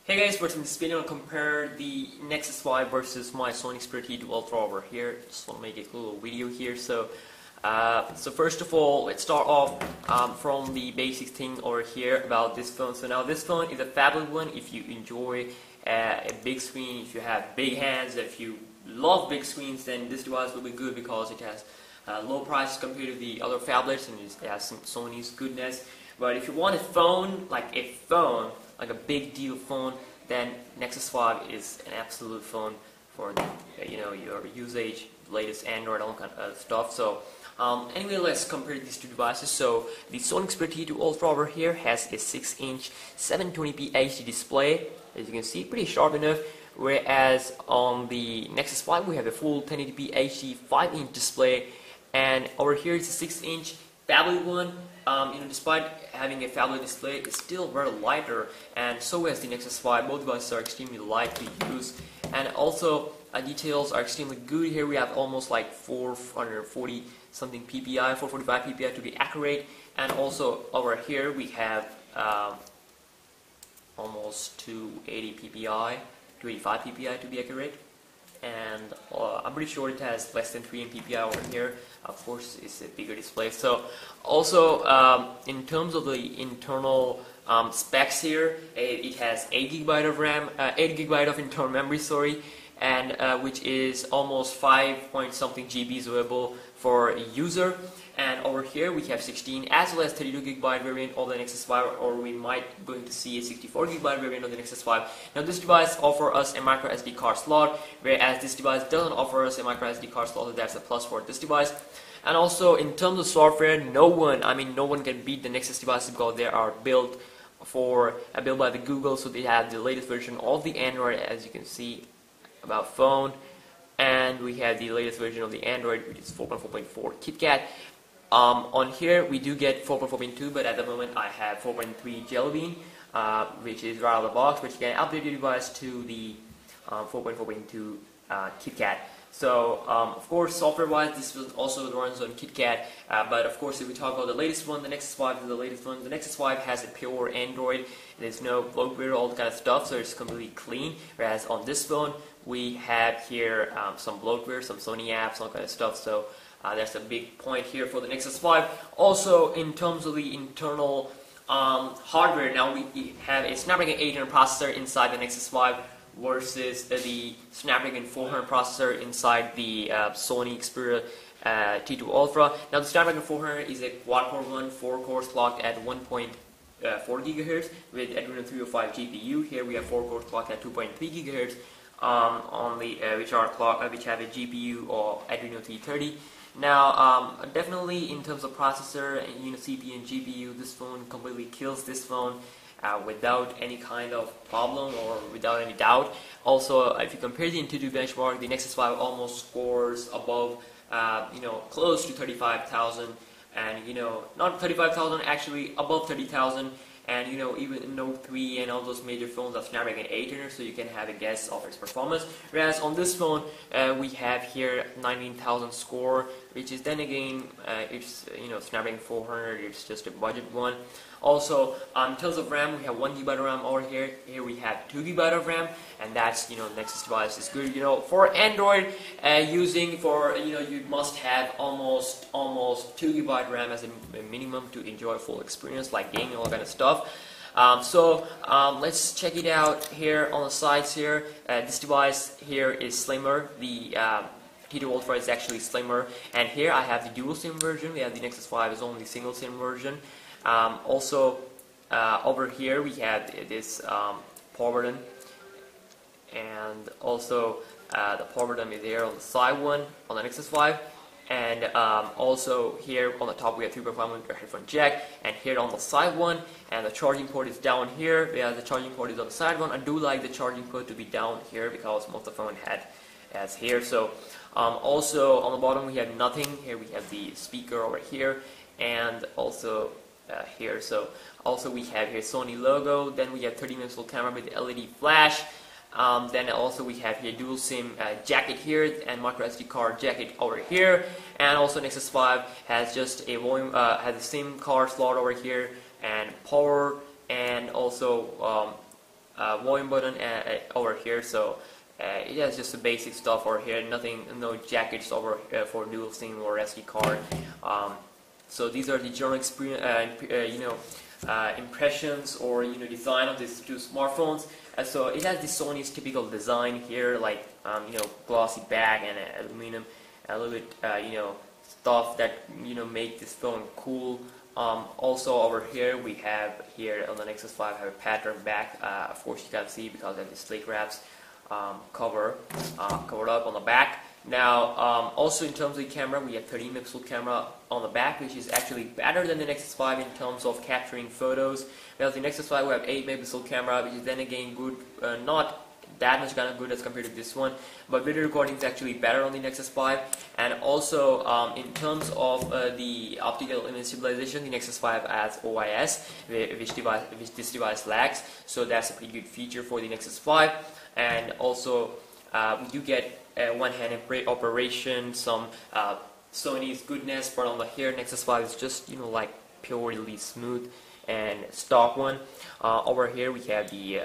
Hey guys, in this video I'll compare the Nexus 5 versus my Sony Xperia T2 Ultra over here. Just want to make a cool video here. So first of all, let's start off from the basic thing over here about this phone. So now this phone is a phablet one. If you enjoy a big screen, if you have big hands, if you love big screens, then this device will be good because it has low price compared to the other phablets and it has some Sony's goodness. But if you want a phone, like a big deal phone, then Nexus 5 is an absolute phone for your usage, latest Android, all kind of stuff. So anyway, let's compare these two devices. So the Sony Xperia T2 Ultra over here has a 6-inch 720p HD display, as you can see, pretty sharp enough. Whereas on the Nexus 5 we have a full 1080p HD 5-inch display, and over here it's a 6-inch phablet one. Despite having a phablet display, it's still very lighter, and so is the Nexus 5. Both devices are extremely light to use, and also details are extremely good. Here we have almost like 440 something PPI, 445 PPI to be accurate, and also over here we have almost 280 PPI, 285 PPI to be accurate. And I'm pretty sure it has less than 3 PPI over here. Of course, it's a bigger display. So, also in terms of the internal specs here, it has 8 GB of RAM, 8 GB of internal memory, and which is almost 5 point something GB available for a user. And over here we have 16 as well as 32 GB variant of the Nexus 5, or we might going to see a 64 GB variant of the Nexus 5. Now this device offers us a micro SD card slot, whereas this device doesn't offer us a micro SD card slot, so that's a plus for this device. And also in terms of software, no one can beat the Nexus devices because they are built by the Google, so they have the latest version of the Android, as you can see about phone, and we have the latest version of the Android, which is 4.4.4 KitKat. On here we do get 4.4.2, but at the moment I have 4.3 Jelly Bean, which is right out of the box, which you can update your device to the 4.4.2 KitKat. So of course, software-wise, this also runs on KitKat. But of course, if we talk about the latest one, the Nexus 5 is the latest one. The Nexus 5 has a pure Android. There's no bloatware, all that kind of stuff, so it's completely clean. Whereas on this phone, we have here some bloatware, some Sony apps, all kind of stuff. So that's a big point here for the Nexus 5. Also, in terms of the internal hardware, now we have a Snapdragon 800 processor inside the Nexus 5 versus the Snapdragon 400 processor inside the Sony Xperia T2 Ultra. Now the Snapdragon 400 is a quad-core one, 4 cores clocked at 1.4 GHz with Adreno 305 GPU. Here we have 4 cores clocked at 2.3 GHz which have a GPU or Adreno 330. Now, definitely in terms of processor, CPU and GPU, this phone completely kills this phone without any kind of problem or without any doubt. Also, if you compare the Antutu benchmark, the Nexus 5 almost scores above, close to 35,000, and not 35,000, actually above 30,000. And even Note 3 and all those major phones are Snapdragon 800, so you can have a guess of its performance. Whereas on this phone, we have here 19,000 score, which is then again, it's Snapdragon 400. It's just a budget one. Also, in terms of RAM, we have 1 GB of RAM over here. Here we have 2 GB of RAM, and that's Nexus device is good. For Android using you must have almost 2 GB RAM as a minimum to enjoy full experience like gaming, all that kind of stuff. Let's check it out here on the sides here. This device here is slimmer. The T2 Ultra is actually slimmer, and here I have the dual SIM version. We have the Nexus 5 is only single SIM version. Also, over here we have this power button, and also the power button is there on the side one on the Nexus 5, and also here on the top we have 3.5mm headphone jack, and here on the side one, and the charging port is down here. The charging port is on the side one. I do like the charging port to be down here because most of the phone has here. So also on the bottom we have nothing. Here we have the speaker over here, and also here. So also we have here Sony logo. Then we have 30 megapixel camera with LED flash. Then also we have here dual SIM jacket here and micro SD card jacket over here. And also Nexus 5 has just a volume, has a SIM card slot over here and power, and also volume button over here, so it has just the basic stuff over here, nothing, no jackets over for dual SIM or SD card. So these are the general experience, impressions or design of these two smartphones. So it has the Sony's typical design here, like glossy back and aluminum, a little bit stuff that make this phone cool. Also over here we have here on the Nexus 5 have a pattern back. Of course you can see because of the sleek wraps covered up on the back. Now also in terms of the camera, we have 13 megapixel camera on the back, which is actually better than the Nexus 5 in terms of capturing photos. Whereas the Nexus 5 we have 8 megapixel camera, which is then again good, not that much kind of good as compared to this one, but video recording is actually better on the Nexus 5. And also in terms of the optical image stabilization, the Nexus 5 has OIS, which this device lacks, so that's a pretty good feature for the Nexus 5. And also we do get one-hand operation, some Sony's goodness, but on the here Nexus 5 is just like purely smooth and stock one. Over here we have the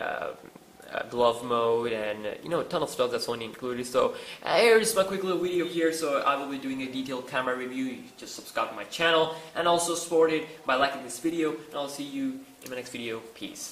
glove mode and a ton of stuff that Sony included. So here is my quick little video here. So I will be doing a detailed camera review. You just subscribe to my channel and also support it by liking this video, and I'll see you in my next video. Peace.